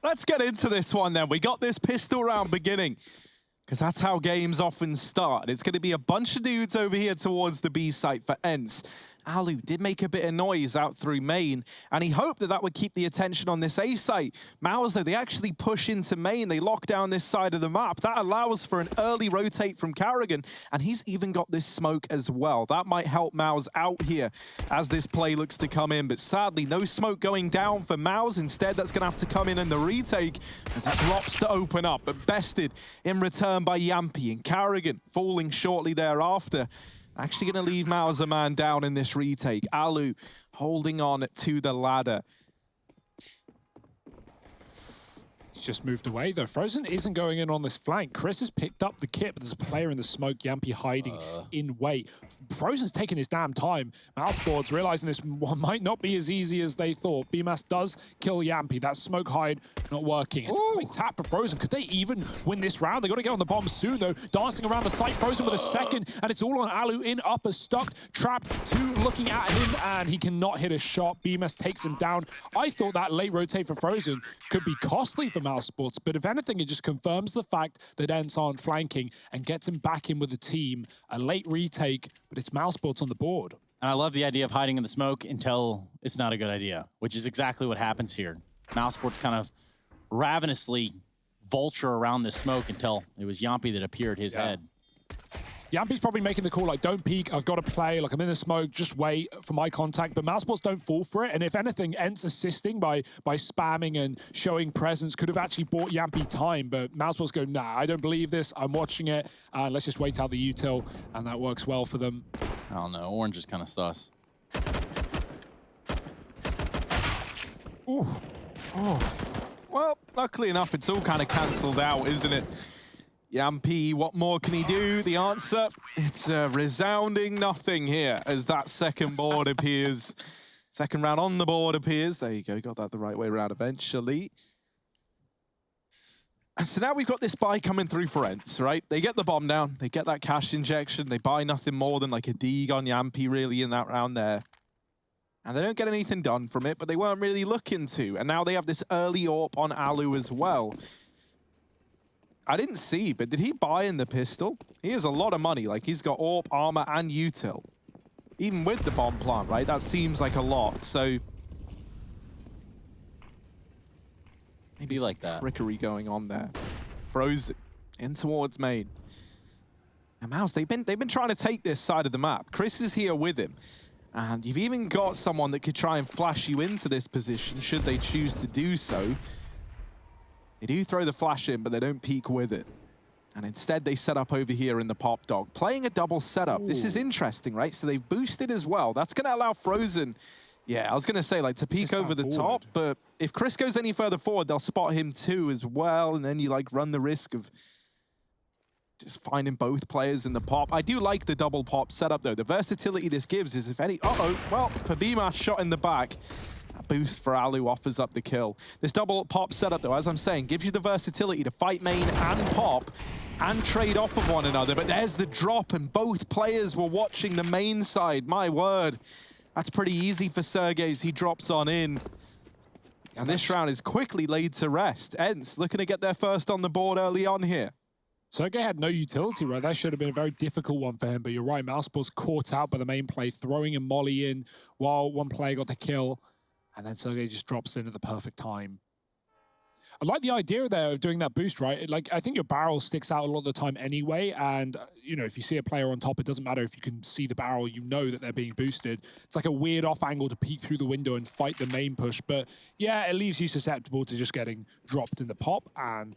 let's get into this one then. We got this pistol round beginning, because that's how games often start. It's going to be a bunch of dudes over here towards the B site for ENCE. Alu did make a bit of noise out through main, and he hoped that that would keep the attention on this A site. Mouse, though, they actually push into main. They lock down this side of the map. That allows for an early rotate from Karrigan, and he's even got this smoke as well. That might help Mouse out here as this play looks to come in, but sadly, no smoke going down for Mouse. Instead, that's going to have to come in the retake as it drops to open up, but bested in return by Yampy, and Karrigan falling shortly thereafter. Actually going to leave Mao a man down in this retake. Alu holding on to the ladder. He's just moved away, though. Frozen isn't going in on this flank. Chris has picked up the kit, but there's a player in the smoke. Yampy hiding in wait. Frozen's taking his damn time. Mousesports realizing this one might not be as easy as they thought. BMAS does kill Yampy. That smoke hide not working. And quick tap for Frozen. Could they even win this round? They got to get on the bomb soon, though. Dancing around the site. Frozen with a second, and it's all on Alu in upper, stuck, trapped, two looking at him, and he cannot hit a shot. BMAS takes him down. I thought that late rotate for Frozen could be costly for Mousesports, but if anything, it just confirms the fact that ENCE aren't flanking and gets him back in with the team. A late retake, but it's Mousesports on the board. And I love the idea of hiding in the smoke until it's not a good idea, which is exactly what happens here. Mousesports kind of ravenously vulture around this smoke until it was Yampy that appeared his head. Yampy's probably making the call, like, don't peek, I've got to play, like, I'm in the smoke, just wait for my contact. But Mousesports don't fall for it. And if anything, ENCE assisting by spamming and showing presence could have actually bought Yampy time. But Mousesports go, nah, I don't believe this. I'm watching it. Let's just wait out the util. And that works well for them. I don't know. Orange is kind of sus. Ooh. Oh. Well, luckily enough, it's all kind of cancelled out, isn't it? Yampy, what more can he do? The answer, it's a resounding nothing here as that second board appears. Second round on the board appears. There you go, got that the right way around eventually. And so now we've got this buy coming through for ENCE, right? They get the bomb down, they get that cash injection, they buy nothing more than like a dig on Yampy really in that round there. And they don't get anything done from it, but they weren't really looking to. And now they have this early AWP on Alu as well. I didn't see, but did he buy in the pistol? He has a lot of money. Like, he's got AWP, armor, and util. Even with the bomb plant, right? That seems like a lot. So maybe like that trickery going on there. Frozen in towards main. And Mouse, they've been trying to take this side of the map. Chris is here with him. And you've even got someone that could try and flash you into this position should they choose to do so. They do throw the flash in, but they don't peek with it. And instead, they set up over here in the pop dog, playing a double setup. Ooh. This is interesting, right? So they've boosted as well. That's going to allow Frozen, yeah, I was going to say, like, to peek over the top. But if Chris goes any further forward, they'll spot him too as well. And then you, like, run the risk of just finding both players in the pop. I do like the double pop setup, though. The versatility this gives is if any... well, for BMAS, shot in the back. Boost for Alu offers up the kill. This double pop setup, though, as I'm saying, gives you the versatility to fight main and pop and trade off of one another. But there's the drop, and both players were watching the main side. My word. That's pretty easy for Sergey as he drops on in. And this round is quickly laid to rest. ENCE looking to get their first on the board early on here. Sergey had no utility, right? That should have been a very difficult one for him. But you're right, Mousesports caught out by the main play, throwing a molly in while one player got the kill. And then Sergey just drops in at the perfect time. I like the idea there of doing that boost, right? Like, I think your barrel sticks out a lot of the time anyway. And, you know, if you see a player on top, it doesn't matter if you can see the barrel, you know that they're being boosted. It's like a weird off angle to peek through the window and fight the main push. But yeah, it leaves you susceptible to just getting dropped in the pop. And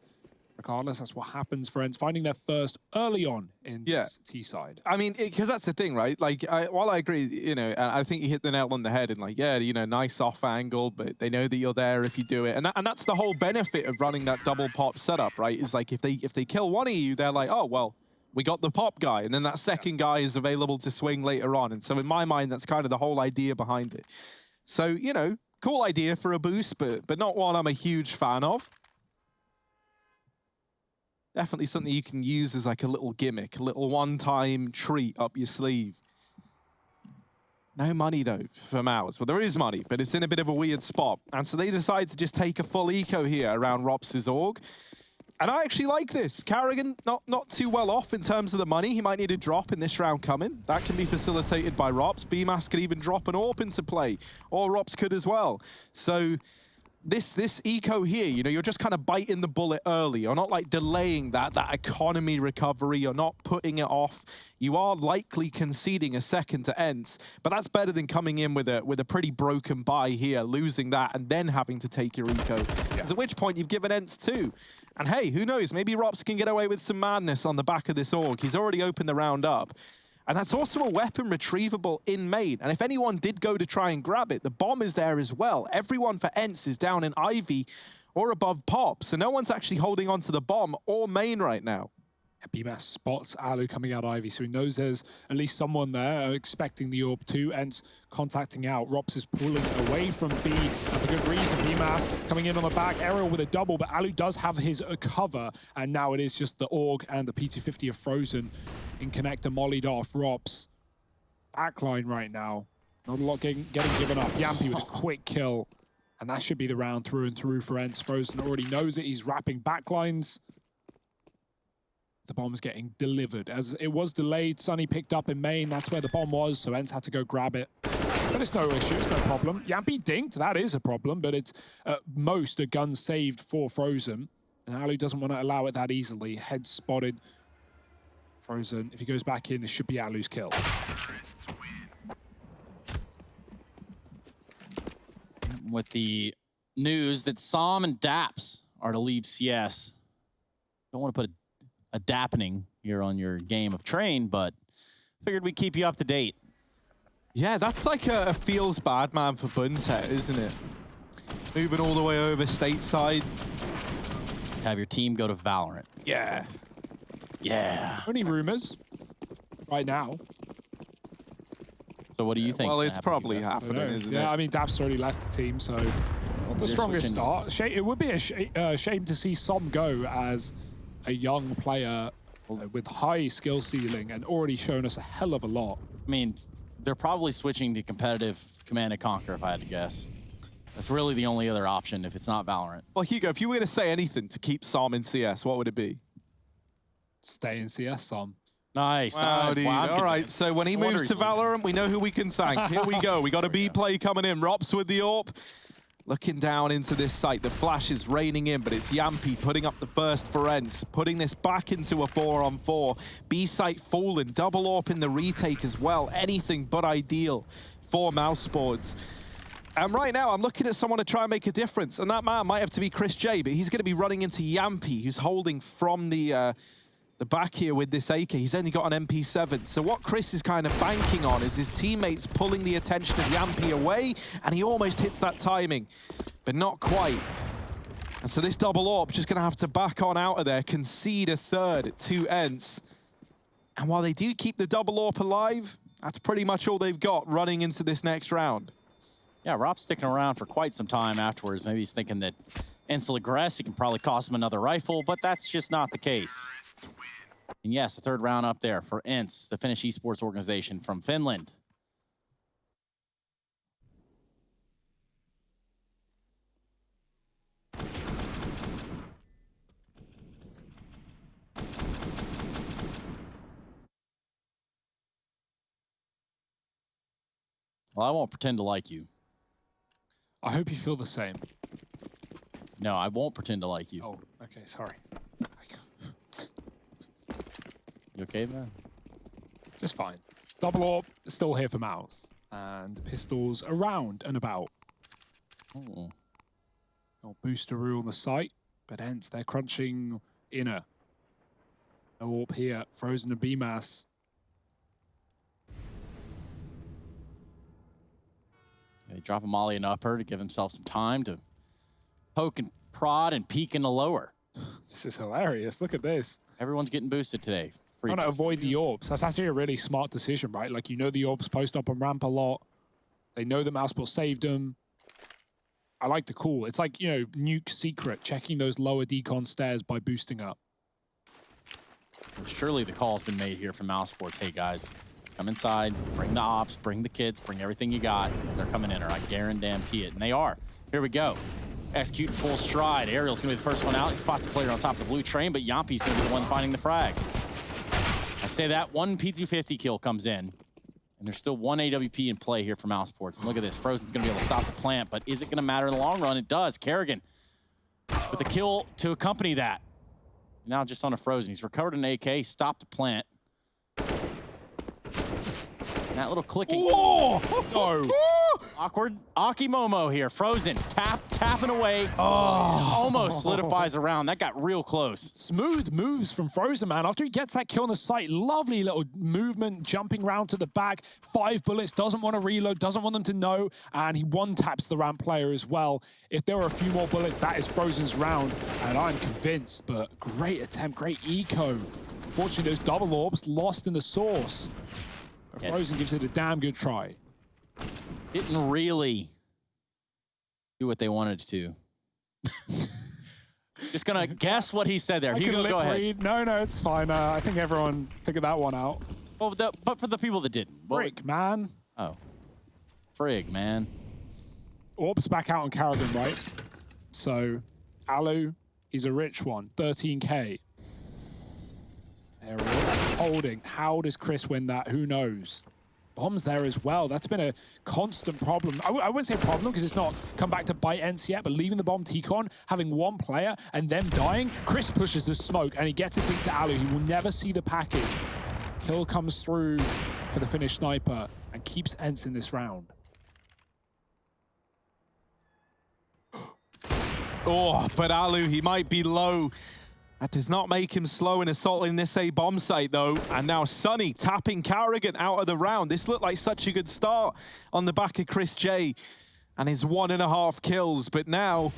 regardless, that's what happens for ENCE, finding their first early on in this T side. I mean, because that's the thing, right? Like, while I agree, you know, I think you hit the nail on the head and like, yeah, you know, nice off angle, but they know that you're there if you do it. And that's the whole benefit of running that double pop setup, right? Is like, if they kill one of you, they're like, oh, well, we got the pop guy. And then that second guy is available to swing later on. And so in my mind, that's kind of the whole idea behind it. So, you know, cool idea for a boost, but not one I'm a huge fan of. Definitely something you can use as like a little gimmick, a little one-time treat up your sleeve. No money, though, for Mouse. Well, there is money, but it's in a bit of a weird spot. And so they decide to just take a full eco here around Rops's org. And I actually like this. Carrigan, not too well off in terms of the money. He might need a drop in this round coming. That can be facilitated by Rops. BMAS could even drop an AWP into play, or Rops could as well. So this eco here, you know, you're just kind of biting the bullet early. You're not like delaying that economy recovery. You're not putting it off. You are likely conceding a second to ENCE, but that's better than coming in with a pretty broken buy here, losing that, and then having to take your eco. Because at which point you've given ENCE 2. And hey, who knows? Maybe Rops can get away with some madness on the back of this org. He's already opened the round up. And that's also a weapon retrievable in main. And if anyone did go to try and grab it, the bomb is there as well. Everyone for ENCE is down in Ivy or above Pop. So no one's actually holding on to the bomb or main right now. BMAS spots Alu coming out Ivy, so he knows there's at least someone there expecting the AWP too. ENCE contacting out. Rops is pulling away from B, and for good reason. BMAS coming in on the back. Aerial with a double, but Alu does have his cover, and now it is just the AUG and the P250 of Frozen in connector mollied off. Rops backline right now. Not a lot getting given up. Yampy with a quick kill, and that should be the round through and through for ENCE. Frozen already knows it. He's wrapping backlines. The bomb's getting delivered. As it was delayed, Sunny picked up in main. That's where the bomb was, so ENCE had to go grab it. But it's no issue, it's no problem. Yampy dinked, that is a problem, but it's at most a gun saved for Frozen. And Alu doesn't want to allow it that easily. Head spotted. Frozen, if he goes back in, this should be Alu's kill. With the news that Som and Daps are to leave CS. Don't want to put a dappening here on your game of Train, but figured we'd keep you up to date. Yeah, that's like a feels bad man for Buntet, isn't it? Moving all the way over stateside. To have your team go to Valorant. Yeah. Yeah. Only rumors right now. So what do you think? Well, it's probably happening, isn't it? Yeah, I mean, Daps already left the team, so not the strongest start. It would be a shame to see Som go as a young player with high skill ceiling and already shown us a hell of a lot. I mean, they're probably switching to competitive Command & Conquer, if I had to guess. That's really the only other option if it's not Valorant. Well, Hugo, if you were going to say anything to keep Som in CS, what would it be? Stay in CS, Som. Nice. Wow, dude. All right, so when he moves to Valorant, we know who we can thank. Here we go. We got a B play coming in. Rops with the AWP. Looking down into this site, the flash is raining in, but it's Yampy putting up the first for ENCE, putting this back into a 4-on-4. B site fallen, double AWP in the retake as well. Anything but ideal for Mousesports. And right now, I'm looking at someone to try and make a difference, and that man might have to be Chris J, but he's going to be running into Yampy, who's holding from the back here with this AK. He's only got an MP7. So what Chris is kind of banking on is his teammates pulling the attention of Yampy away, and he almost hits that timing, but not quite. And so this double AWP just going to have to back on out of there, concede a third to ENCE. And while they do keep the double AWP alive, that's pretty much all they've got running into this next round. Yeah, Rob's sticking around for quite some time afterwards. Maybe he's thinking that ENCE will aggress. He can probably cost him another rifle, but that's just not the case. And yes, the third round up there for ENCE, the Finnish esports organization from Finland. Well, I won't pretend to like you. I hope you feel the same. No, I won't pretend to like you. Oh, okay, sorry. You okay, man? Just fine. Double AWP still here for Mouse. And pistols around and about. Oh. No boosteroo on the site, but ENCE, they're crunching inner. No AWP here. Frozen and BMAS. They drop a molly and upper to give himself some time to poke and prod and peek in the lower. This is hilarious. Look at this. Everyone's getting boosted today. Trying to avoid the AWPs. That's actually a really smart decision, right? Like, you know the AWPs post up on ramp a lot. They know that Mousesports saved them. I like the call. It's like, you know, nuke secret, checking those lower decon stairs by boosting up. Well, surely the call's been made here from Mousesports. Hey, guys, Come inside, bring the ops, bring the kids, bring everything you got. They're coming in, or I guarantee it. And they are. Here we go. Execute full stride. Ariel's gonna be the first one out. He spots the player on top of the blue train, but Yampi's gonna be the one finding the frags. I say that one P250 kill comes in, and there's still one AWP in play here for Mousesports. And look at this, Frozen's gonna be able to stop the plant, but is it gonna matter in the long run? It does. Kerrigan with a kill to accompany that. Now just on a Frozen. He's recovered an AK, stopped the plant. And that little clicking. Whoa! No. Awkward Aki Momo here. Frozen. Tapping away. Oh. Almost solidifies a round. That got real close. Smooth moves from Frozen, man. After he gets that kill on the site, lovely little movement, jumping round to the back. 5 bullets, doesn't want to reload, doesn't want them to know, and he one-taps the ramp player as well. If there are a few more bullets, that is Frozen's round, and I'm convinced, but great attempt, great eco. Unfortunately, those double orbs lost in the source. But Frozen gives it a damn good try. Didn't really do what they wanted to. Just gonna guess what he said there. Hugo, go ahead. No, it's fine. I think everyone figured that one out. Well, but for the people that didn't. Frig, man. Oh. Frig, man. Orb's back out on Kerrigan, right? So, Alu, he's a rich one. 13K. There we go. Holding. How does Chris win that? Who knows? Bombs there as well. That's been a constant problem. I wouldn't say problem because it's not come back to bite ENCE yet, but leaving the bomb T-Con, having one player and them dying, Chris pushes the smoke and he gets it deep to Alu. He will never see the package. Kill comes through for the Finnish sniper and keeps ENCE in this round. Oh, but Alu, he might be low. That does not make him slow in assaulting this A bomb site, though. And now Sunny tapping Kerrigan out of the round. This looked like such a good start on the back of Chris J and his 1.5 kills. But now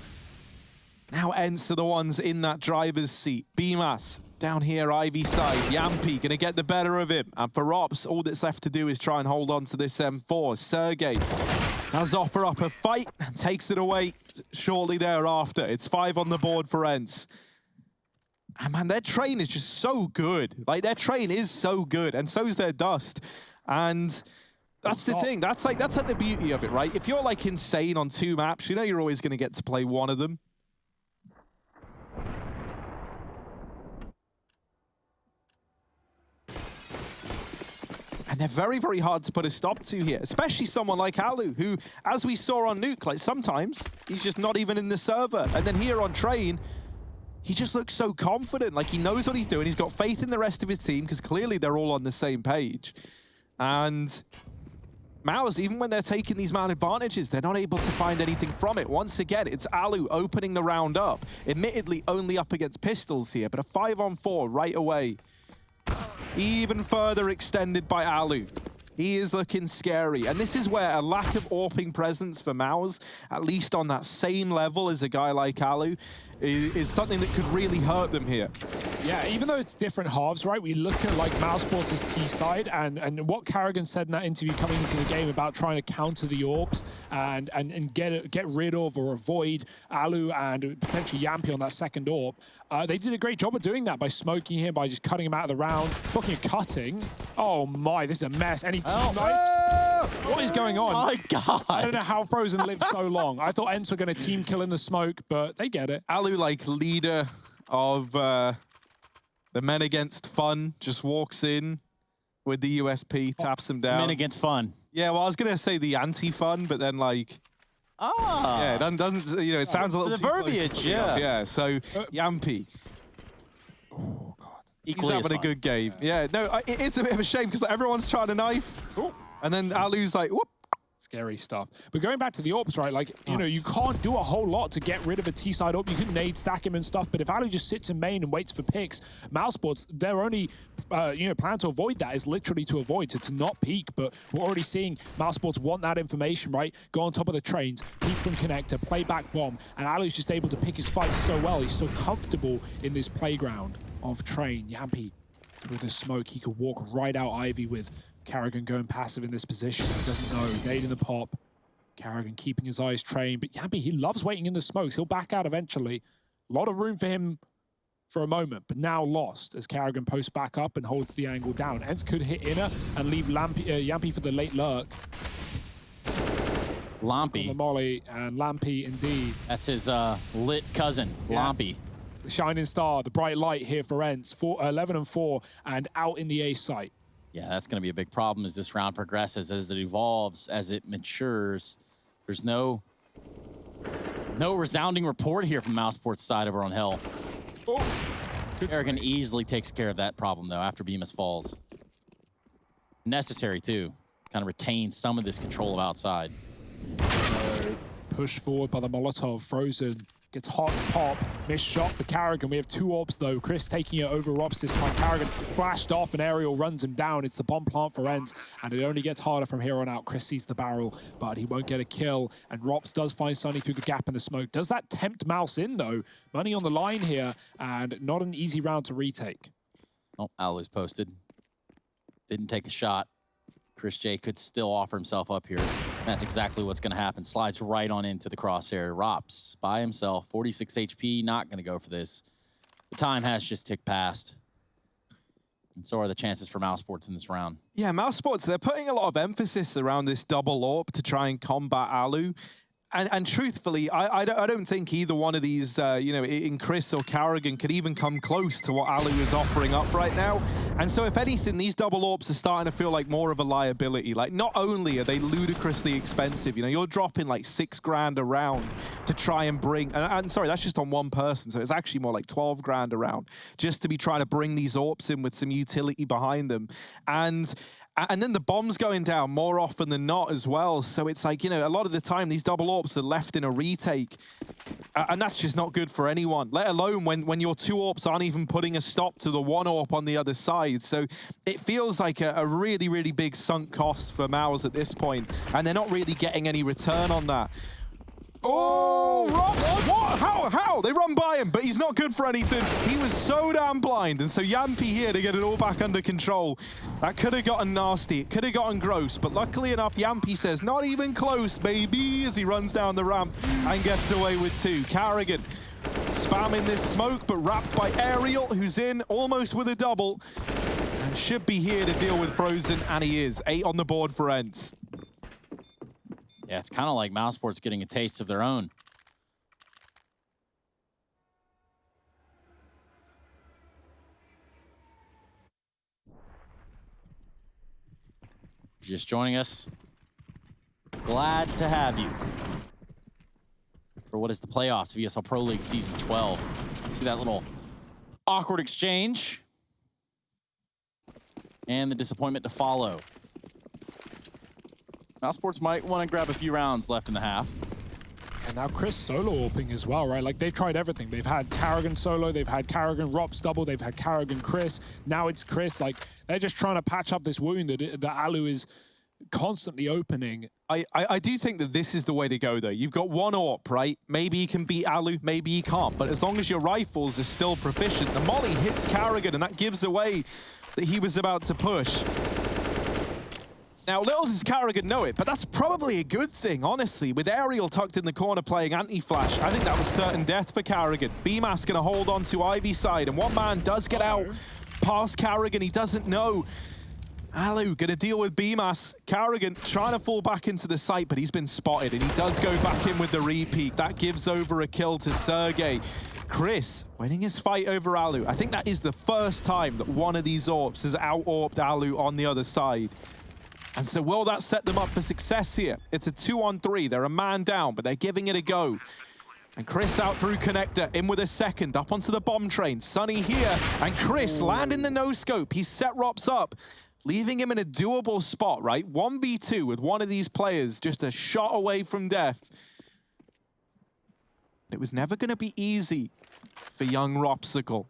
ENCE are the ones in that driver's seat. BMAS down here, Ivy side. Yampi gonna get the better of him. And for Ops, all that's left to do is try and hold on to this M4. Sergey does offer up a fight and takes it away shortly thereafter. It's 5 on the board for ENCE. And man, their train is just so good. Like, their train is so good, and so's their dust. And that's the thing. That's like the beauty of it, right? If you're like insane on 2 maps, you know you're always gonna get to play one of them. And they're very, very hard to put a stop to here, especially someone like Alu, who, as we saw on Nuke, like sometimes he's just not even in the server. And then here on Train, he just looks so confident, like he knows what he's doing. He's got faith in the rest of his team because clearly they're all on the same page. And Mouse, even when they're taking these man advantages, they're not able to find anything from it. Once again, it's Alu opening the round up. Admittedly, only up against pistols here, but a 5-on-4 right away. Even further extended by Alu. He is looking scary. And this is where a lack of AWPing presence for Mouse, at least on that same level as a guy like Alu, is something that could really hurt them here. Yeah, even though it's different halves, right? We look at like Mousesports' T side and what Kerrigan said in that interview coming into the game about trying to counter the orbs and get rid of or avoid Alu and potentially Yampi on that second orb. They did a great job of doing that by smoking him, by just cutting him out of the round. Talking of cutting, oh my, this is a mess. Any team knives? What is going on? My God. I don't know how Frozen lived so long. I thought ENCE were going to team kill in the smoke, but they get it. Alu, like leader of the Men Against Fun, just walks in with the USP, taps them down. Men Against Fun. Yeah, well, I was gonna say the anti-fun, but then like, yeah, it doesn't, you know, it sounds a little the too close verbiage, to yeah. yeah. So Yampi, Oh God. he's having a good game. Yeah, no, it is a bit of a shame because everyone's trying to knife, and then Alu's like, whoop. Scary stuff. But going back to the orbs, right? Like, you know, you can't do a whole lot to get rid of a T-side orb. You can nade stack him and stuff, but if Alu just sits in main and waits for picks, Mousesports, their only, you know, plan to avoid that is literally to avoid, to not peek. But we're already seeing Mousesports want that information, right? Go on top of the trains, peek from connector, play back bomb, and Alu's just able to pick his fights so well. He's so comfortable in this playground of Train. Yampi, through the smoke, he could walk right out Ivy with Kerrigan going passive in this position. He doesn't know. Nade in the pop. Kerrigan keeping his eyes trained. But Yampi, he loves waiting in the smokes. He'll back out eventually. A lot of room for him for a moment, but now lost as Karrigan posts back up and holds the angle down. ENCE could hit inner and leave Yampy for the late lurk. Lampy. The molly, and Lampy indeed. That's his lit cousin, Lampy. The shining star, the bright light here for ENCE, 11 and 4, and out in the A site. Yeah, that's going to be a big problem as this round progresses, as it evolves, as it matures. There's no resounding report here from Mousesports' side over on Hell. Oh, Karrigan easily takes care of that problem, though, after Bemis falls. Necessary, too. Kind of retain some of this control of outside. Pushed forward by the Molotov. Frozen gets hot pop. Missed shot for Karrigan. We have 2 orbs, though. Chris taking it over Rops this time. Karrigan flashed off, and Aerial runs him down. It's the bomb plant for ENCE, and it only gets harder from here on out. Chris sees the barrel, but he won't get a kill. And Rops does find Sunny through the gap in the smoke. Does that tempt Mouse in, though? Money on the line here, and not an easy round to retake. Oh, Alu's posted. Didn't take a shot. Chris J could still offer himself up here. That's exactly what's going to happen. Slides right on into the crosshair. Rops by himself, 46 HP, not going to go for this. The time has just ticked past. And so are the chances for Mousesports in this round. Yeah, Mousesports, they're putting a lot of emphasis around this double AWP to try and combat Alu. And truthfully, I don't think either one of these, you know, in Chris or Karrigan could even come close to what Alu is offering up right now. And so if anything, these double AWPs are starting to feel like more of a liability. Like, not only are they ludicrously expensive, you know, you're dropping like 6 grand a round to try and bring, and sorry, that's just on one person. So it's actually more like 12 grand a round just to be trying to bring these AWPs in with some utility behind them. And then the bomb's going down more often than not as well. So it's like, you know, a lot of the time these double AWPs are left in a retake. And that's just not good for anyone, let alone when your 2 AWPs aren't even putting a stop to the 1 AWP on the other side. So it feels like a really, really big sunk cost for Mouse at this point. And they're not really getting any return on that. Oh, Rops! What? How? They run by him, but he's not good for anything. He was so damn blind, and so Yampy here to get it all back under control. That could have gotten nasty. It could have gotten gross, but luckily enough, Yampy says, not even close, baby, as he runs down the ramp and gets away with 2. Karrigan spamming this smoke, but wrapped by Aerial, who's in almost with a double, and should be here to deal with Frozen, and he is. 8 on the board for ENCE. Yeah, it's kind of like Mousesports getting a taste of their own. Just joining us, glad to have you for what is the playoffs of ESL Pro League Season 12. See that little awkward exchange and the disappointment to follow. Mousesports might want to grab a few rounds left in the half. And now Chris solo AWPing as well, right? Like, they've tried everything. They've had Karrigan solo, they've had Karrigan Rops double, they've had Karrigan Chris. Now it's Chris. Like, they're just trying to patch up this wound that Alu is constantly opening. I do think that this is the way to go, though. You've got 1 AWP, right? Maybe you can beat Alu, maybe you can't. But as long as your rifles are still proficient, the molly hits Karrigan, and that gives away that he was about to push. Now, little does Karrigan know it, but that's probably a good thing, honestly. With Aerial tucked in the corner playing anti-flash, I think that was certain death for Karrigan. Bemas going to hold on to Ivy's side, and one man does get out past Karrigan. He doesn't know. Alu going to deal with Bemas. Karrigan trying to fall back into the site, but he's been spotted, and he does go back in with the repeat. That gives over a kill to Sergey. Chris winning his fight over Alu. I think that is the first time that one of these AWPs has out-AWPed Alu on the other side. And so will that set them up for success here? It's a 2-on-3. They're a man down, but they're giving it a go. And Chris out through connector, in with a second, up onto the bomb train. Sunny here, and Chris landing the no-scope. He's set Rops up, leaving him in a doable spot, right? 1v2 with one of these players, just a shot away from death. It was never going to be easy for young Ropsicle.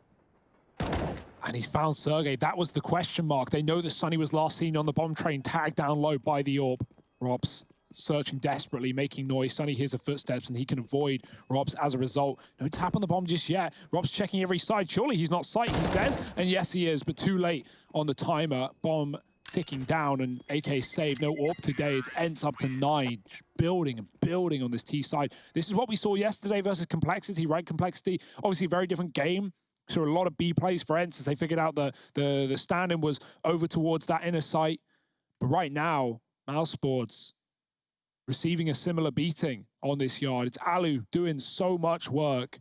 And he's found Sergey. That was the question mark. They know that Sunny was last seen on the bomb train, tagged down low by the AWP. Rops searching desperately, making noise. Sunny hears the footsteps, and he can avoid Rops as a result. No tap on the bomb just yet. Rops checking every side. Surely he's not sight, he says. And yes, he is, but too late on the timer. Bomb ticking down, and AK saved. No AWP today. It's ENCE up to 9. Building and building on this T side. This is what we saw yesterday versus Complexity, right? Complexity, obviously a very different game. So a lot of B plays for ENCE as they figured out the standing was over towards that inner site. But right now, Mousesports receiving a similar beating on this yard. It's Alu doing so much work.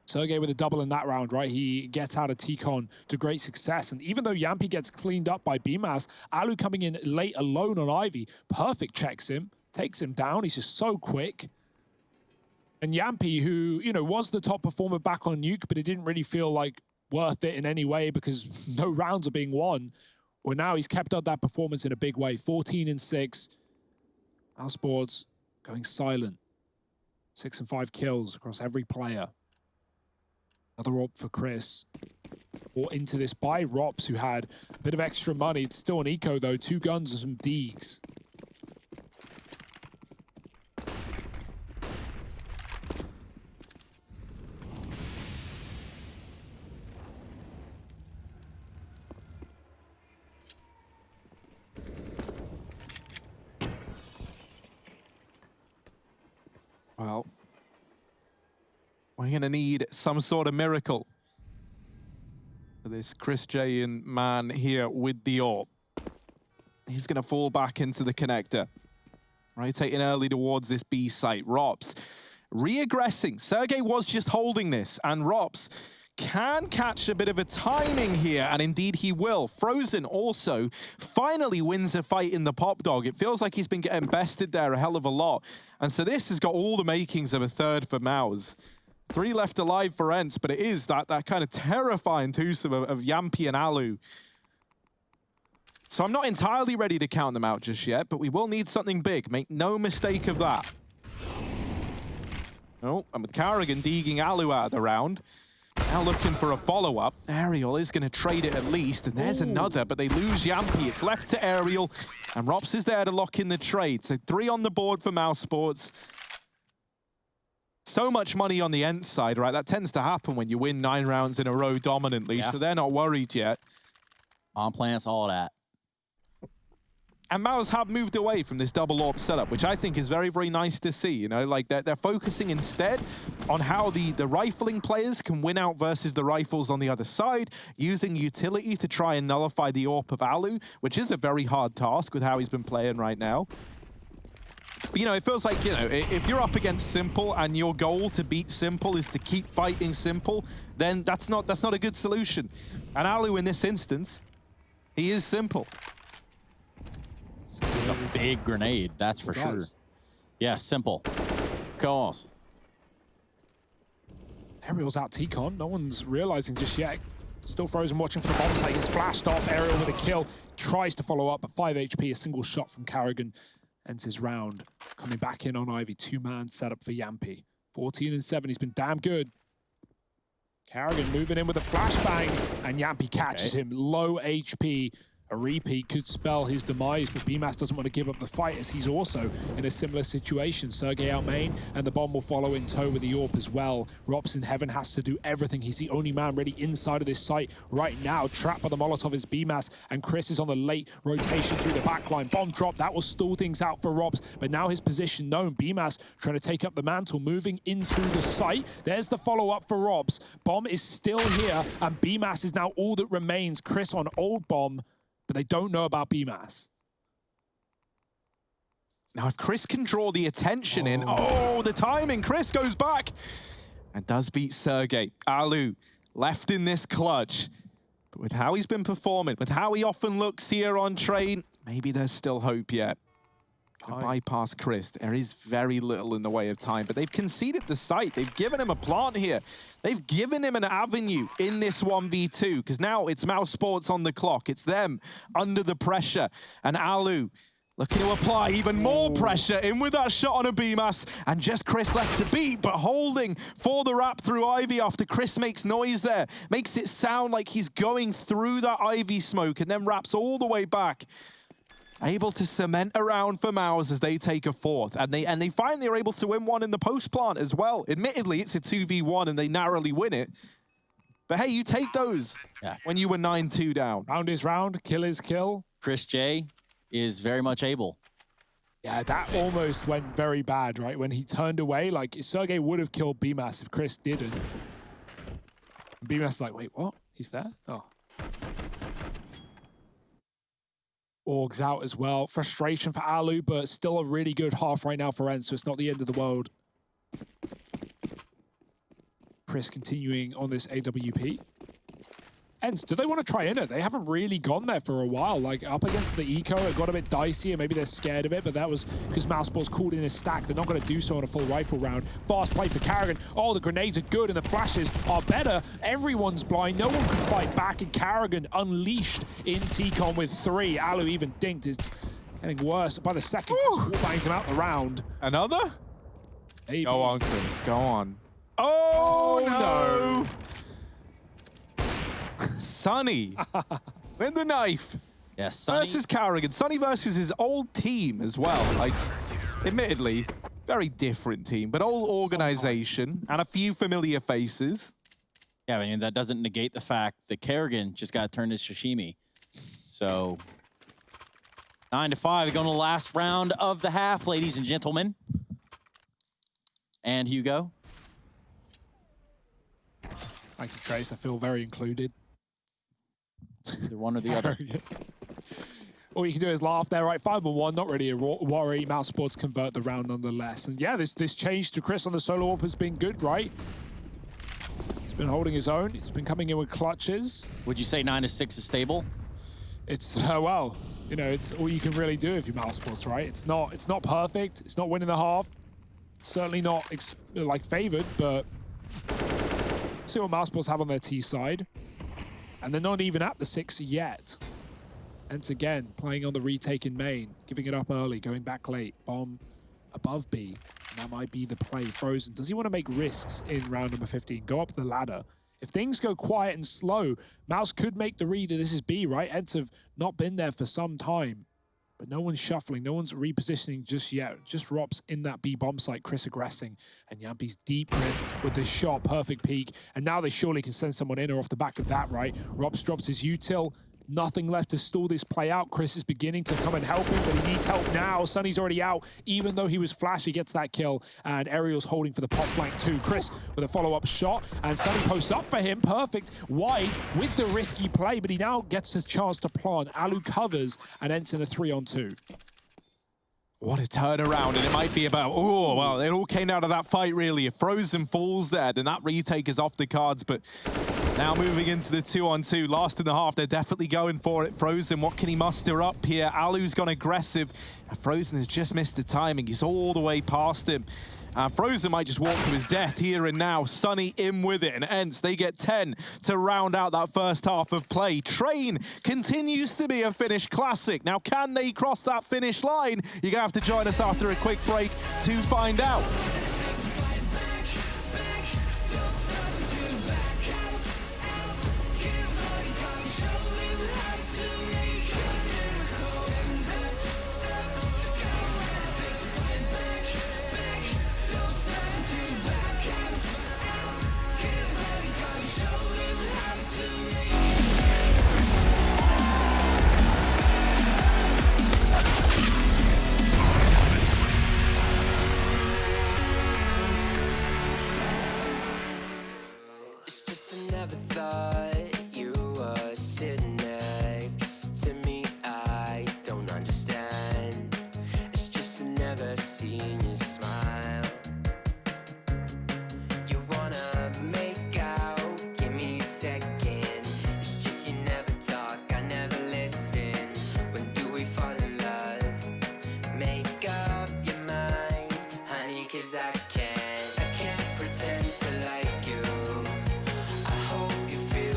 Sergey with a double in that round, right? He gets out of T-Con to great success. And even though Yampy gets cleaned up by BMAS, Alu coming in late alone on Ivy. Perfect checks him, takes him down. He's just so quick. And Yampy, who, you know, was the top performer back on Nuke, but it didn't really feel like worth it in any way because no rounds are being won. Well, now he's kept up that performance in a big way. 14 and 6. Mousesports going silent. 6 and 5 kills across every player. Another op for Chris. Or into this by Rops, who had a bit of extra money. It's still an eco, though. 2 guns and some Deegs. Well, we're going to need some sort of miracle for this Chris J and man here with the AWP. He's going to fall back into the connector. Rotating early towards this B site. Rops re-aggressing. Sergey was just holding this, and Rops can catch a bit of a timing here, and indeed he will. Frozen also finally wins a fight in the pop dog. It feels like he's been getting bested there a hell of a lot. And so this has got all the makings of a third for Mouse. 3 left alive for ENCE, but it is that kind of terrifying twosome of Yampy and Alu. So I'm not entirely ready to count them out just yet, but we will need something big. Make no mistake of that. Oh, and with Carrigan deegging Alu out of the round. Now looking for a follow-up. Aerial is going to trade it at least, and there's another, but they lose Yampy. It's left to Aerial, and Rops is there to lock in the trade. So 3 on the board for Mousesports. So much money on the ENCE side, right? That tends to happen when you win 9 rounds in a row dominantly, so they're not worried yet. On plants, all that. And Mouse have moved away from this double AWP setup, which I think is very, very nice to see. You know, like they're focusing instead on how the rifling players can win out versus the rifles on the other side, using utility to try and nullify the AWP of Alu, which is a very hard task with how he's been playing right now. But, you know, it feels like, you know, if you're up against Simple and your goal to beat Simple is to keep fighting Simple, then that's not a good solution. And Alu in this instance, he is Simple. It's a big grenade, that's for sure. Yeah, Simple. Calls. Aerial's out T-Con. No one's realizing just yet. Still Frozen watching for the bomb site. Gets flashed off. Aerial with a kill. Tries to follow up, but 5 HP. A single shot from Carrigan ends his round. Coming back in on Ivy. 2-man setup for Yampy. 14 and 7. He's been damn good. Carrigan moving in with a flashbang, and Yampy catches him. Low HP. A repeat could spell his demise, but BMAS doesn't want to give up the fight as he's also in a similar situation. Sergey out main, and the bomb will follow in tow with the AWP as well. Rops in heaven has to do everything. He's the only man really inside of this site right now. Trapped by the Molotov is BMAS, and Chris is on the late rotation through the backline. Bomb drop, that will stall things out for Rops, but now his position known. BMAS trying to take up the mantle, moving into the site. There's the follow-up for Rops. Bomb is still here, and BMAS is now all that remains. Chris on old bomb, but they don't know about BMAS. Now, if Chris can draw the attention in, the timing, Chris goes back and does beat Sergey. Alu left in this clutch, but with how he's been performing, with how he often looks here on train, maybe there's still hope yet. Bypass Chris. There is very little in the way of time, but they've conceded the site. They've given him a plant here. They've given him an avenue in this 1v2, because now it's Mousesports on the clock. It's them under the pressure. And Alu looking to apply even more pressure in with that shot on a BMAS, and just Chris left to beat, but holding for the wrap through Ivy after Chris makes noise there. Makes it sound like he's going through that Ivy smoke and then wraps all the way back. Able to cement around for Mouse as they take a 4th. And they finally are able to win one in the post plant as well. Admittedly, it's a 2v1 and they narrowly win it. But hey, you take those when you were 9-2 down. Round is round, kill is kill. Chris J is very much able. Yeah, that almost went very bad, right? When he turned away, like Sergey would have killed BMAS if Chris didn't. BMS is like, wait, what? He's there? Oh. Org's out as well. Frustration for Alu, but still a really good half right now for ENCE, so it's not the end of the world. Chris continuing on this AWP. ENCE, do they want to try in it? They haven't really gone there for a while. Like, up against the eco, it got a bit dicey, and maybe they're scared of it, but that was because Mousesports called in his stack. They're not going to do so on a full rifle round. Fast play for Karrigan. Oh, the grenades are good, and the flashes are better. Everyone's blind. No one can fight back, and Karrigan unleashed in T-Con with 3. Alu even dinked. It's getting worse. By the second, bangs him out the round. Another? Maybe. Go on, Chris. Go on. Oh, no! Sunny with the knife. Yeah, Sunny versus Karrigan. Sunny versus his old team as well. Like, admittedly, very different team, but old organization and a few familiar faces. Yeah, I mean, that doesn't negate the fact that Karrigan just got turned to sashimi. So, 9-5, going to the last round of the half, ladies and gentlemen. And Hugo. Thank you, Trace. I feel very included. Either one or the other. All you can do is laugh there, right? 5-1, not really a worry. Mousesports convert the round nonetheless. And yeah, this change to Chris on the solo AWP has been good, right? He's been holding his own. He's been coming in with clutches. Would you say 9-6 is stable? It's, well, you know, it's all you can really do if you're Mousesports, right? It's not perfect. It's not winning the half. Certainly not, like, favored, but see what Mousesports have on their T side. And they're not even at the 6 yet. ENCE again, playing on the retake in main, giving it up early, going back late. Bomb above B. And that might be the play. Frozen, does he want to make risks in round number 15? Go up the ladder. If things go quiet and slow, Mouse could make the read that this is B, right? ENCE have not been there for some time. But no one's shuffling, no one's repositioning just yet. Just Rops in that B bomb site, Chris aggressing. And Yampi's deep Chris with this shot, perfect peek. And now they surely can send someone in or off the back of that, right? Rops drops his util. Nothing left to stall this play out. Chris is beginning to come and help him, but he needs help now. Sunny's already out. Even though he was flash, he gets that kill. And Ariel's holding for the pop flank too. Chris with a follow-up shot. And Sunny posts up for him. Perfect. Wide with the risky play, but he now gets a chance to plant. Alu covers and ends in a 3-on-2. What a turnaround, and it might be about, oh, well, it all came out of that fight, really. If Frozen falls there, then that retake is off the cards, but now moving into the 2-on-2, last in the half, they're definitely going for it. Frozen, what can he muster up here? Alu's gone aggressive. Frozen has just missed the timing. He's all the way past him. Frozen might just walk to his death here and now. Sunny in with it, and ENCE, they get 10 to round out that first half of play. Train continues to be a Finnish classic. Now, can they cross that finish line? You're gonna have to join us after a quick break to find out. I can't pretend to like you. I hope you feel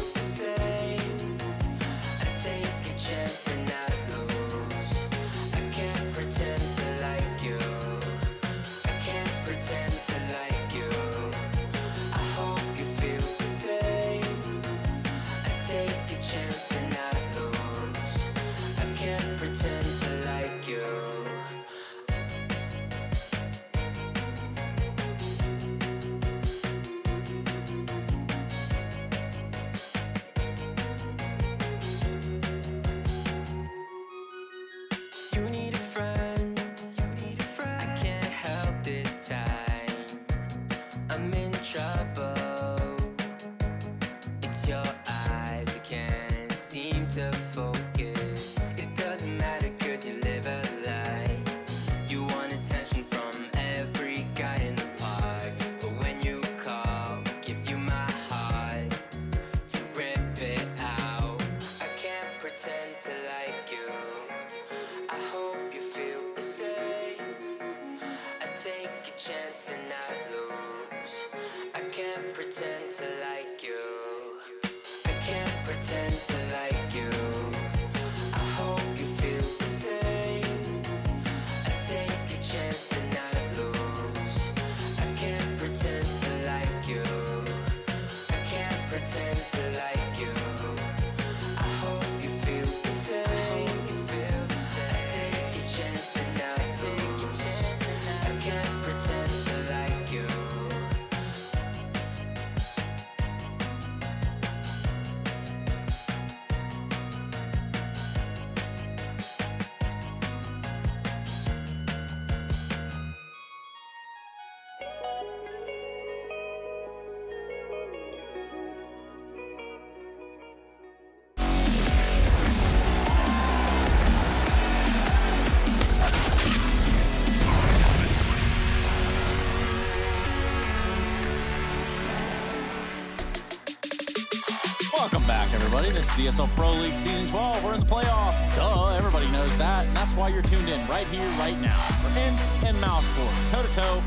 Welcome back, everybody. This is the ESL Pro League Season 12. We're in the playoff. Duh, everybody knows that. And that's why you're tuned in right here, right now. For ENCE and Mousesports, toe-to-toe,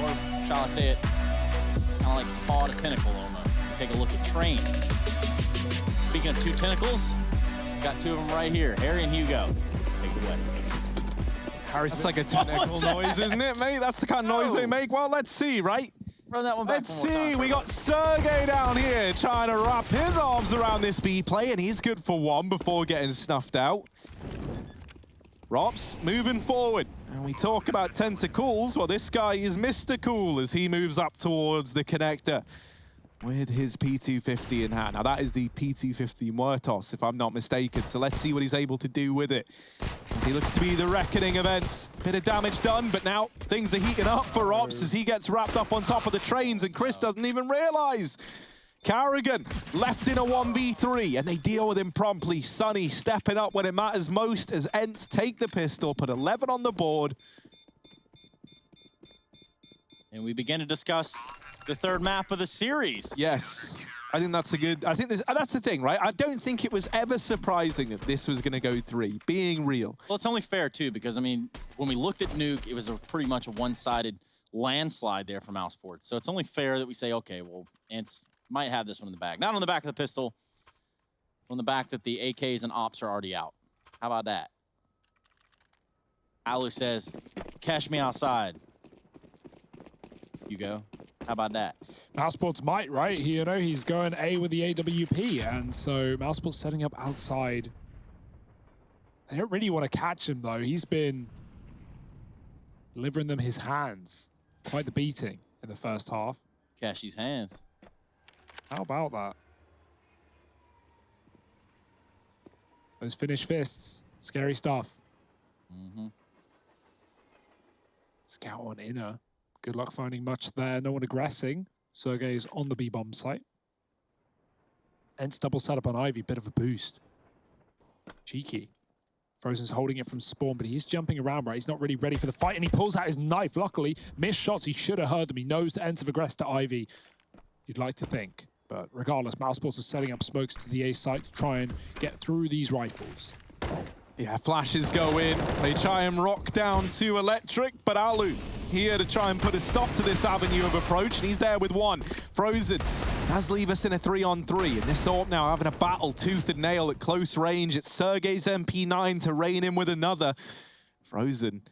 or shall I say it, kind of like paw to tentacle almost. Take a look at Train. Speaking of two tentacles, got two of them right here. Harry and Hugo. Take it away. That's like a tentacle noise, isn't it, mate? That's the kind of noise they make. Well, let's see, right? Run that one back. Let's see. We got Sergey down here trying to wrap his arms around this B play, and he's good for one before getting snuffed out. Rops moving forward. And we talk about tentacles. Well, this guy is Mr. Cool as he moves up towards the connector with his P250 in hand. Now, that is the P250 Muertos, if I'm not mistaken. So let's see what he's able to do with it. As he looks to be the reckoning of ENCE. Bit of damage done, but now things are heating up for Ops as he gets wrapped up on top of the trains, and Chris doesn't even realize. Carrigan left in a 1v3, and they deal with him promptly. Sunny stepping up when it matters most as ENCE take the pistol, put 11 on the board. And we begin to discuss the third map of the series. Yes, I think that's a good, that's the thing, right? I don't think it was ever surprising that this was gonna go 3, being real. Well, it's only fair too, because I mean, when we looked at Nuke, it was pretty much a one-sided landslide there for Mousesports. So it's only fair that we say, okay, well, ENCE might have this one in the bag. Not on the back of the pistol, on the back that the AKs and Ops are already out. How about that? Alu says, cash me outside. You go. How about that? Mousesports might, right? You know, he's going A with the AWP, and so Mousesports setting up outside. They don't really want to catch him, though. He's been delivering them his hands. Quite the beating in the first half. Cash these hands. How about that? Those finished fists. Scary stuff. Mm-hmm. Scout on inner. Good luck finding much there. No one aggressing. Sergey is on the B-bomb site. ENCE double setup on Ivy. Bit of a boost. Cheeky. Frozen's holding it from spawn, but he's jumping around, right? He's not really ready for the fight, and he pulls out his knife. Luckily, missed shots. He should have heard them. He knows the ENCE have aggressed to Ivy. You'd like to think. But regardless, Mousesports is setting up smokes to the A site to try and get through these rifles. Yeah, flashes go in. They try and rock down to Electric, but Alu here to try and put a stop to this avenue of approach, and he's there with one. Frozen does leave us in a 3-on-3, and this AWP now having a battle tooth and nail at close range. It's Sergey's MP9 to rein in with another. Frozen,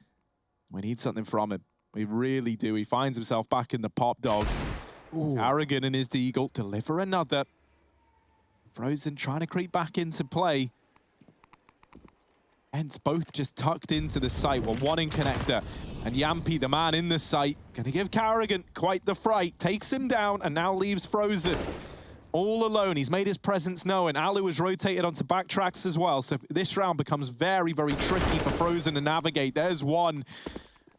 we need something from him. We really do. He finds himself back in the pop dog. Arrogant and his Deagle deliver another. Frozen trying to creep back into play. ENCE both just tucked into the site. Well, one in connector. And Yampy, the man in the site, gonna give Carrigan quite the fright. Takes him down and now leaves Frozen all alone. He's made his presence known. Alu has rotated onto backtracks as well. So this round becomes very, very tricky for Frozen to navigate. There's one.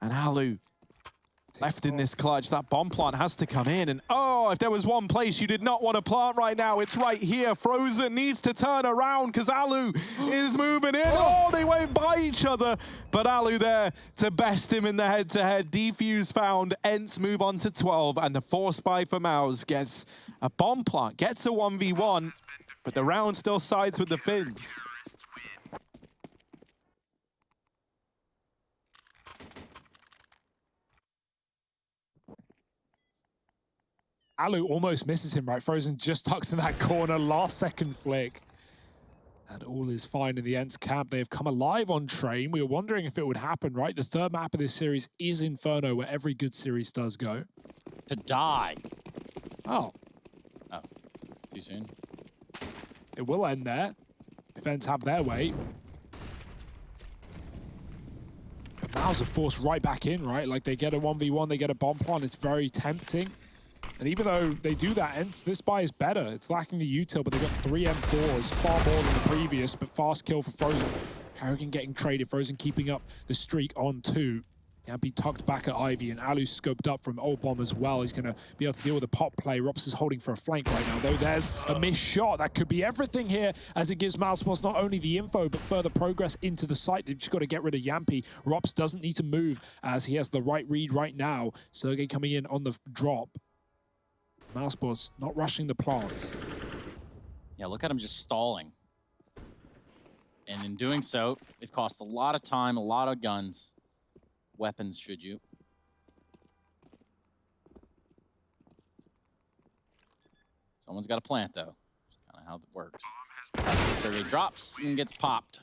And Alu left in this clutch. That bomb plant has to come in. And oh, if there was one place you did not want to plant right now, it's right here. Frozen needs to turn around because Alu is moving in. Oh, they went by each other. But Alu there to best him in the head-to-head. Defuse found. ENCE move on to 12. And the force buy for Mouse gets a bomb plant. Gets a 1v1. But the round still sides with the Finns. Alu almost misses him, right? Frozen just tucks in that corner, last second flick. And all is fine in the ENCE camp. They have come alive on Train. We were wondering if it would happen, right? The third map of this series is Inferno, where every good series does go. To die. Oh. Oh, too soon. It will end there, if ENCE have their way. Mouse are forced right back in, right? Like they get a 1v1, they get a bomb plant. It's very tempting. And even though they do that, ENCE, this buy is better. It's lacking the util, but they got 3 M4s, far more than the previous, but fast kill for Frozen. Carrigan getting traded, Frozen keeping up the streak on 2. Yampy tucked back at Ivy, and Alu scoped up from Old Bomb as well. He's going to be able to deal with the pop play. Rops is holding for a flank right now, though there's a missed shot. That could be everything here, as it gives Mousesports not only the info, but further progress into the site. They've just got to get rid of Yampy. Rops doesn't need to move, as he has the right read right now. Sergey coming in on the drop. Mousesports not rushing the plant. Yeah, look at him just stalling. And in doing so, they've cost a lot of time, a lot of guns. Weapons, should you. Someone's got to plant, though. That's kind of how it works. Survey drops and gets popped.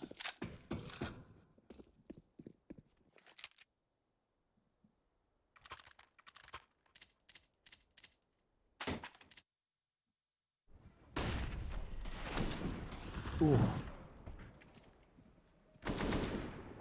Ooh.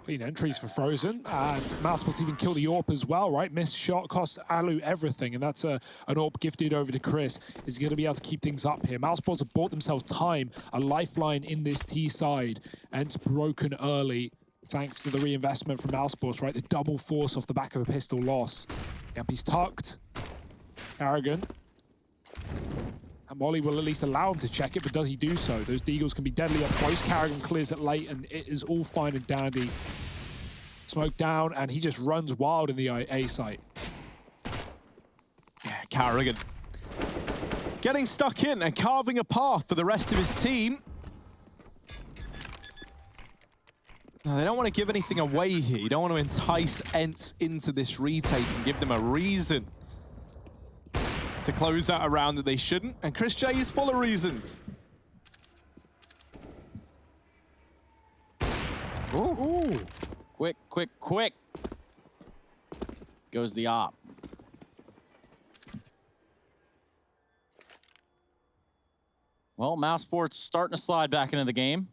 Clean entries for Frozen, and Mousesports even kill the AWP as well, right? Missed shot costs Alu everything, and that's an AWP gifted over to Chris. Is going to be able to keep things up here. Mousesports have bought themselves time, a lifeline in this T side, and it's broken early thanks to the reinvestment from Mousesports, right? The double force off the back of a pistol loss. Yep, he's tucked. Carrigan. And Molly will at least allow him to check it, but does he do so? Those deagles can be deadly up close. Carrigan clears it late, and it is all fine and dandy. Smoke down, and he just runs wild in the A site. Yeah, Carrigan getting stuck in and carving a path for the rest of his team. No, they don't want to give anything away here. You don't want to entice ENCE into this retake and give them a reason to close out a round that they shouldn't. And Chris J is full of reasons. Ooh. Quick, quick, quick. Goes the op. Well, Mousesports starting to slide back into the game.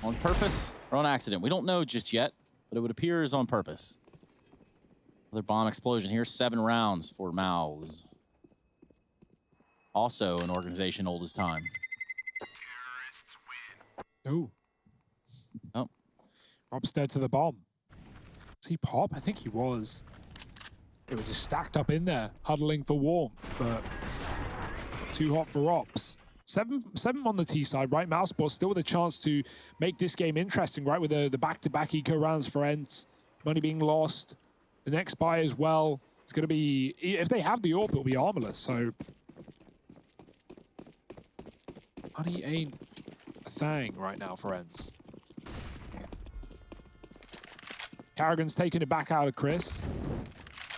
On purpose or on accident? We don't know just yet, but it would appear is on purpose. Another bomb explosion here. 7 rounds for Mouse. Also an organization old as time. Ooh. Oh. Rob's dead to the bomb. Was he pop? I think he was. They were just stacked up in there, huddling for warmth, but too hot for Ops. 7 on the T side, right? Mousesports still with a chance to make this game interesting, right? With the back-to-back eco rounds for ENCE, money being lost. The next buy as well. It's going to be, if they have the AWP, it'll be armorless, so money ain't a thing right now for ENCE. Carrigan's taking it back out of Chris,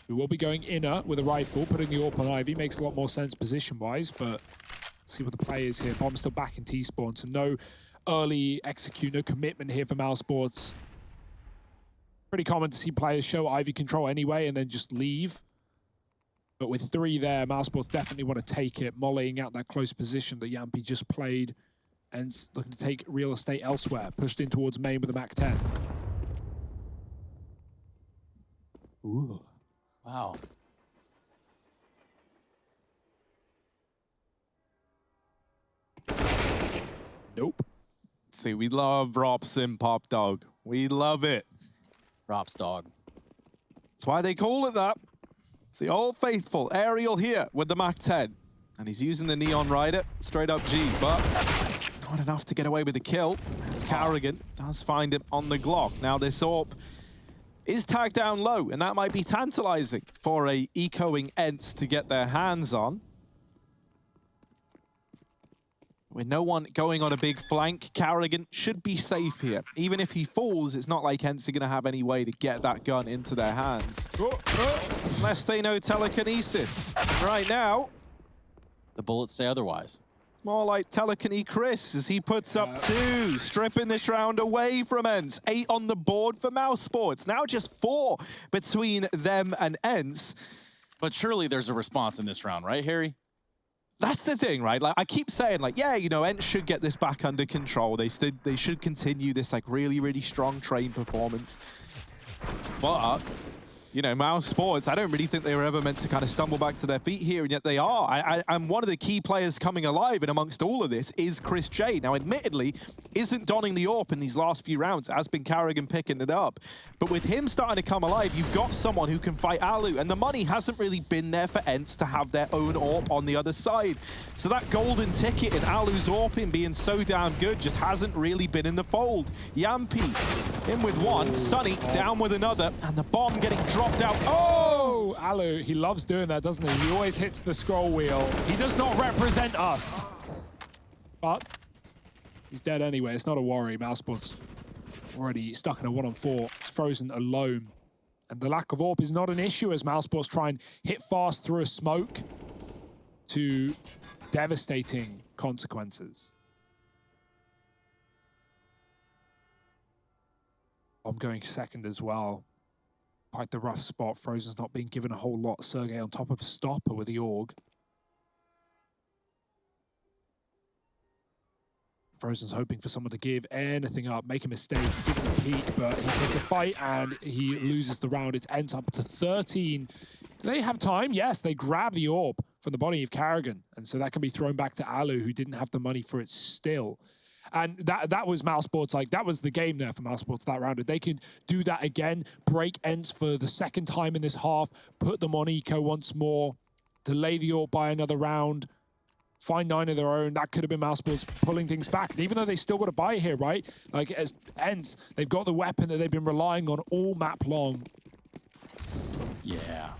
who will be going inner with a rifle, putting the AWP on Ivy. Makes a lot more sense position-wise, but see what the play is here. Bomb's still back in T-spawn, so no early execute, no commitment here for Mousesports. Pretty common to see players show Ivy control anyway and then just leave. But with 3 there, Mousesports definitely want to take it, mollying out that close position that Yampy just played and looking to take real estate elsewhere. Pushed in towards main with a MAC-10. Ooh. Wow. Nope. See, we love Rops in Pop Dog. We love it. Rops dog. That's why they call it that. It's the old faithful aerial here with the MAC-10. And he's using the Neon Rider, straight up G, but not enough to get away with the kill. As Carrigan does find him on the Glock. Now this AWP is tagged down low, and that might be tantalizing for a ecoing ENCE to get their hands on. With no one going on a big flank, Carrigan should be safe here. Even if he falls, it's not like ENCE are going to have any way to get that gun into their hands. Unless they know telekinesis. Right now, The bullets say otherwise. it's more like Telekine Chris as he puts up 2, stripping this round away from ENCE. 8 on the board for Mousesports. Now just 4 between them and ENCE. But surely there's a response in this round, right, Harry? That's the thing, right? Like I keep saying, like, yeah, you know, ENCE should get this back under control. They should continue this like really, really strong train performance. But you know, Mousesports, I don't really think they were ever meant to kind of stumble back to their feet here, and yet they are. And one of the key players coming alive in amongst all of this is Chris J. Now, admittedly, isn't donning the AWP in these last few rounds, has been Carrigan picking it up. But with him starting to come alive, you've got someone who can fight Alu, and the money hasn't really been there for ENCE to have their own AWP on the other side. So that golden ticket in Alu's AWP in being so damn good just hasn't really been in the fold. Yampy in with 1, Sunny down with another, and the bomb getting dropped out. Oh! Alu, he loves doing that, doesn't he? He always hits the scroll wheel. He does not represent us. But he's dead anyway. It's not a worry. Mousesports already stuck in a 1-on-4. It's Frozen alone. And the lack of AWP is not an issue as Mousesports try and hit fast through a smoke to devastating consequences. I'm going second as well. Quite the rough spot. Frozen's not being given a whole lot. Sergey on top of Stopper with the AUG. Frozen's hoping for someone to give anything up, make a mistake, give him a peek, but he takes a fight and he loses the round. It's ends up to 13. Do they have time? Yes, they grab the AWP from the body of Carrigan. And so that can be thrown back to Alu, who didn't have the money for it still. And that was Mousesports, like, that was the game there for Mousesports that round. They could do that again, break ENCE for the second time in this half, put them on eco once more, delay the AWP by another round, find 9 of their own. That could have been Mousesports pulling things back. And even though they still got to buy here, right? Like, as ENCE, they've got the weapon that they've been relying on all map long. Yeah.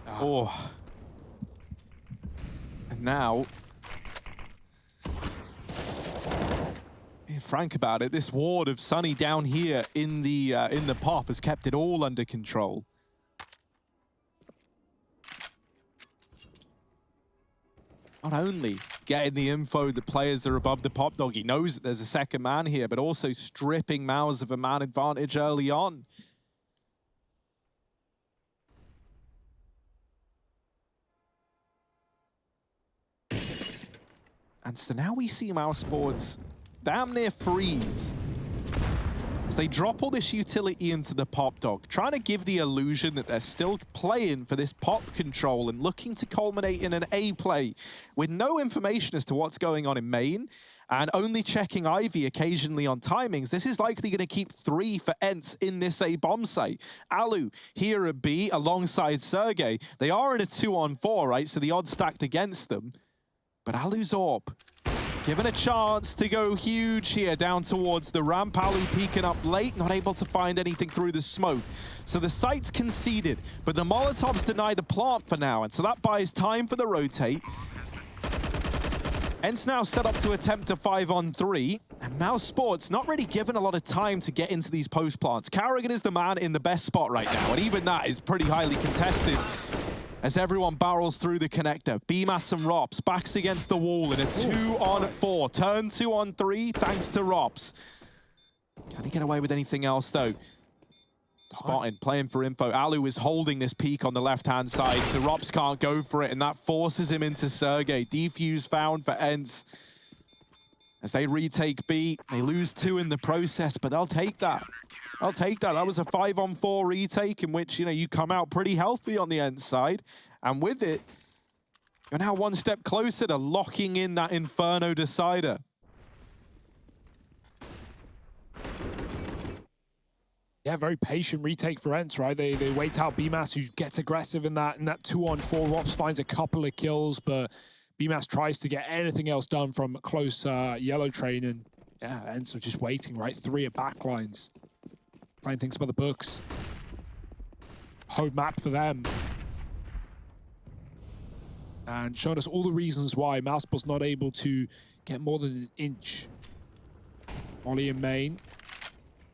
Oh. And now, being frank about it, this ward of Sunny down here in the pop has kept it all under control. Not only getting the info that players are above the pop dog, he knows that there's a second man here, but also stripping Mouse of a man advantage early on. And so now we see Mousesports damn near freeze as they drop all this utility into the pop dog, trying to give the illusion that they're still playing for this pop control and looking to culminate in an A play with no information as to what's going on in main and only checking Ivy occasionally on timings. This is likely going to keep 3 for ENCE in this A bomb site. Alu here at B alongside Sergey. They are in a 2-on-4, right? So the odds stacked against them. But Alu's AWP given a chance to go huge here down towards the ramp. Alu peeking up late, not able to find anything through the smoke. So the site's conceded, but the Molotovs deny the plant for now, and so that buys time for the rotate. ENCE now set up to attempt a 5-on-3, and Mousesports not really given a lot of time to get into these post plants. Carrigan is the man in the best spot right now, and even that is pretty highly contested as everyone barrels through the connector. BMAS and Rops backs against the wall in a 2-on-4. Turn 2-on-3 thanks to Rops. Can he get away with anything else though? Spotting, playing for info. Alu is holding this peak on the left-hand side, so Rops can't go for it, and that forces him into Sergey. Defuse found for ENCE. As they retake B, they lose 2 in the process, but they'll take that. I'll take that. That was a 5-on-4 retake in which, you know, you come out pretty healthy on the ENCE side. And with it, you're now one step closer to locking in that Inferno decider. Yeah, very patient retake for ENCE, right? They wait out BMAS, who gets aggressive in that 2-on-4. Rops finds a couple of kills, but BMAS tries to get anything else done from close yellow train, and yeah, ENCE are just waiting, right? 3 at backlines. Playing things by the books. Home map for them. And showing us all the reasons why Mousesports not able to get more than an inch. Molly in main.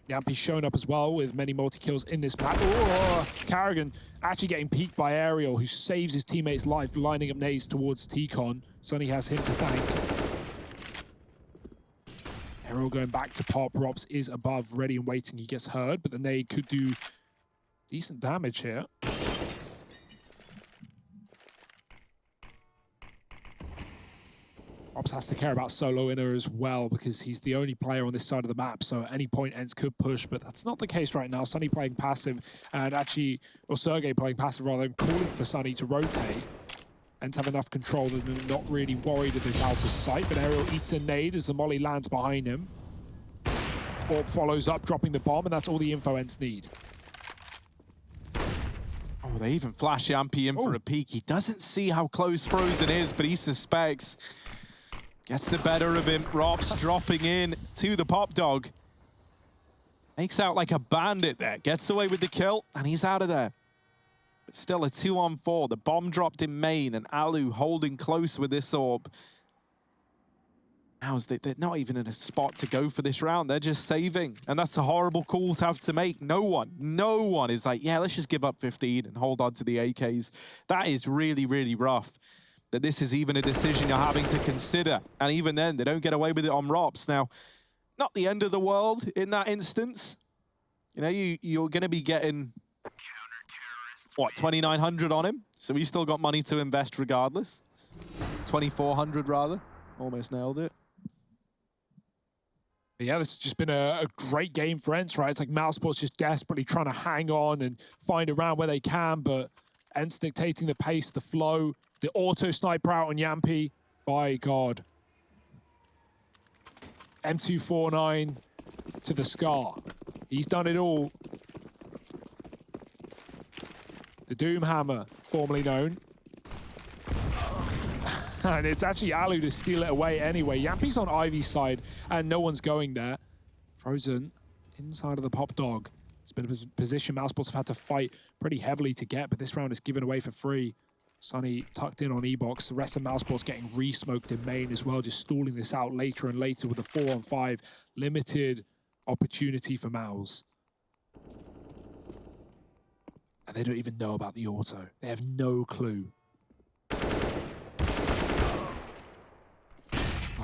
Yampy's shown up as well with many multi-kills in this map. Oh, Carrigan actually getting peeked by Aerial, who saves his teammate's life, lining up nades towards T-Con. Sonny has him to thank. Aerial going back to pop. Rops is above, ready and waiting. He gets heard, but the nade could do decent damage here. Rops has to care about solo inner as well because he's the only player on this side of the map, so at any point ENCE could push, but that's not the case right now. Sunny playing passive, and actually, or Sergey playing passive rather than calling for Sunny to rotate. ENCE have enough control that they're not really worried of this out of sight, but Aerial eats a nade as the molly lands behind him. Orb follows up, dropping the bomb, and that's all the info ENCE need. Oh, they even flash Yampy in for a peek. He doesn't see how close Frozen is, but he suspects. Gets the better of him. Rops dropping in to the pop dog. Makes out like a bandit there. Gets away with the kill, and he's out of there. But still a 2-on-4. The bomb dropped in main, and Alu holding close with this orb. Now they're not even in a spot to go for this round. They're just saving. And that's a horrible call to have to make. No one is like, yeah, let's just give up 15 and hold on to the AKs. That is really, really rough. That this is even a decision you're having to consider. And even then, they don't get away with it on ROPS. Now, not the end of the world in that instance. You know, you're going to be getting, what, 2,900 on him? So he's still got money to invest regardless. 2,400 rather. Almost nailed it. Yeah, this has just been a great game for ENCE, right? It's like Mousesports just desperately trying to hang on and find a round where they can, but ENCE dictating the pace, the flow, the auto sniper out on Yampy. By God. M249 to the Scar. He's done it all. The Doom Hammer, formerly known. And it's actually Alu to steal it away anyway. Yampy's on Ivy's side, and no one's going there. Frozen inside of the Pop Dog. It's been a position Mousesports have had to fight pretty heavily to get, but this round is given away for free. Sunny tucked in on E-Box. The rest of Mousesports getting re-smoked in main as well, just stalling this out later and later with a 4-on-5. Limited opportunity for Mouse. And they don't even know about the auto. They have no clue.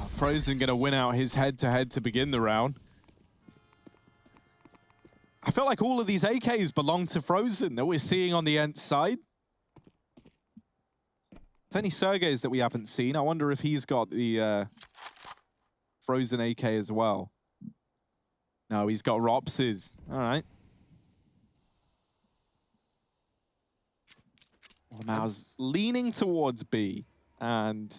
Frozen gonna win out his head-to-head to begin the round. I feel like all of these AKs belong to Frozen that we're seeing on the ENCE side. It's only Sergey's that we haven't seen. I wonder if he's got the Frozen AK as well. No, he's got Rops's. All right. Well, Mao's leaning towards B, and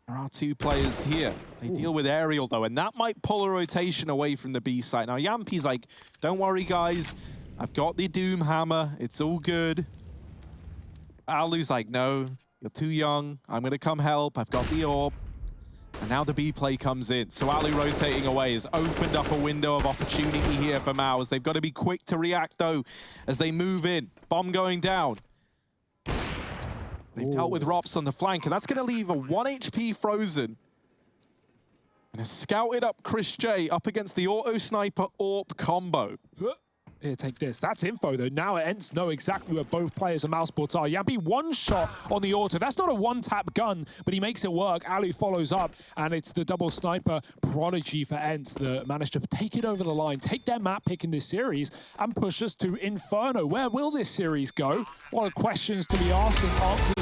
there are two players here. They deal with Aerial, though, and that might pull a rotation away from the B side. Now, Yampy's like, don't worry, guys. I've got the Doom Hammer. It's all good. Alu's like, no, you're too young. I'm going to come help. I've got the orb. And now the B play comes in. So Alu rotating away has opened up a window of opportunity here for Maus. They've got to be quick to react, though, as they move in. Bomb going down. They've dealt with Rops on the flank, and that's going to leave a 1 HP Frozen. And a scouted up Chris J up against the Auto Sniper AWP combo. Here, take this. That's info, though. Now ENCE know exactly where both players of Mousesports are. Yampy, one shot on the auto. That's not a one-tap gun, but he makes it work. Alu follows up, and it's the double sniper prodigy for ENCE that managed to take it over the line, take their map pick in this series, and push us to Inferno. Where will this series go? A lot of questions to be asked and answers